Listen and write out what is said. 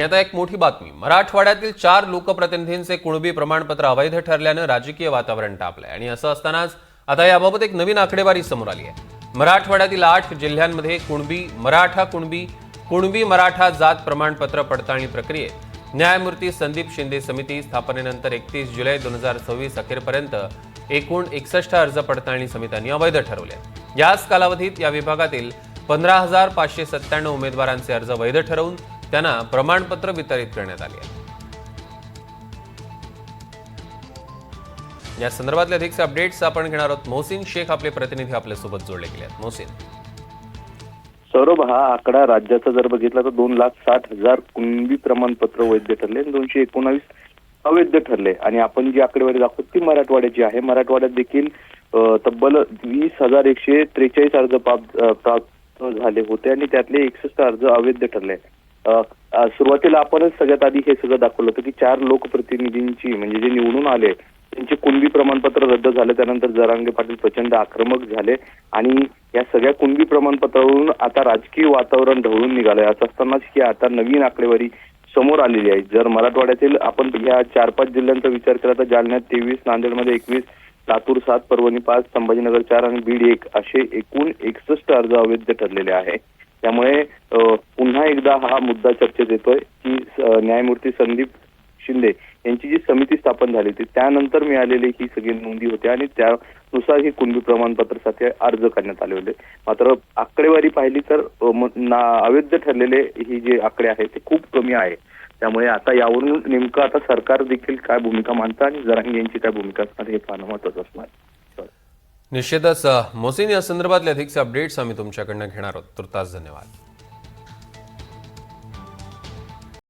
आता एक मोठी बातमी. मराठवाड्यातील 4 लोकप्रतिनिधींचे कुणबी प्रमाणपत्र अवैध ठरल्यानं राजकीय वातावरण तापलंय आणि असं असतानाच आता याबाबत एक नवीन आकडेवारी समोर आली आहे. मराठवाड्यातील 8 जिल्ह्यांमध्ये कुणबी मराठा जात प्रमाणपत्र पडताळणी प्रक्रियेत न्यायमूर्ती संदीप शिंदे समिती स्थापनेनंतर 31 जुलै 2024 अखेरपर्यंत एकूण 61 अर्ज पडताळणी समित्यांनी अवैध ठरवले. याच कालावधीत या विभागातील 15,597 उमेदवारांचे अर्ज वैध ठरवून त्यांना प्रमाणपत्र वितरित करण्यात आले आहे. या संदर्भातले अधिकचे अपडेट्स आपण घेणार आहोत. मोहसिन शेख आपले प्रतिनिधी आपल्यासोबत जोडले गेले आहेत. मोहसिन. सौरभ, हा आकडा राज्याचा जर बघितला तर 2,60,000 कुणबी प्रमाणपत्र वैध ठरले, 219 अवैध ठरले. आणि आपण जी आकडेवारी दाखवतो ती मराठवाड्याची आहे. मराठवाड्यात देखील तब्बल 20,143 अर्ज प्राप्त झाले होते आणि त्यातले 61 अर्ज अवैध ठरले. सुरुवातीला आपणच सगळ्यात आधी हे सगळं दाखवलं होतं की 4 लोकप्रतिनिधींची म्हणजे जे निवडून आले त्यांचे कुणबी प्रमाणपत्र रद्द झाले. त्यानंतर जरांगे पाटील प्रचंड आक्रमक झाले आणि या सगळ्या कुणबी प्रमाणपत्रावरून आता राजकीय वातावरण ढवळून निघालंय. असं असतानाच ही आता नवीन आकडेवारी समोर आलेली आहे. जर मराठवाड्यातील आपण ह्या 4-5 जिल्ह्यांचा विचार केला तर जालन्यात 23, नांदेडमध्ये 21, लातूर 7, परभणी 5, संभाजीनगर 4 आणि बीड 1 असे एकूण 61 अर्ज अवैध ठरलेले आहे. त्यामुळे पुन्हा एकदा हा मुद्दा चर्चेत येतोय की न्यायमूर्ती संदीप शिंदे यांची जी समिती स्थापन झाली होती त्यानंतर मिळालेली ही सगळी नोंदी होत्या आणि त्यानुसार ही कुणबी प्रमाणपत्रासाठी अर्ज करण्यात आले होते. मात्र आकडेवारी पाहिली तर अवैध ठरलेले ही जे आकडे आहेत ते खूप कमी आहे. त्यामुळे आता यावरून नेमकं आता सरकार देखील काय भूमिका मांडतं आणि जरांगे यांची काय भूमिका असणार हे पाहणं महत्त्वाचं असणार. निश्चितच मोहसिन, या संदर्भातले अधिकचे अपडेट्स आम्ही तुमच्याकडनं घेणार आहोत. तुर्तास धन्यवाद.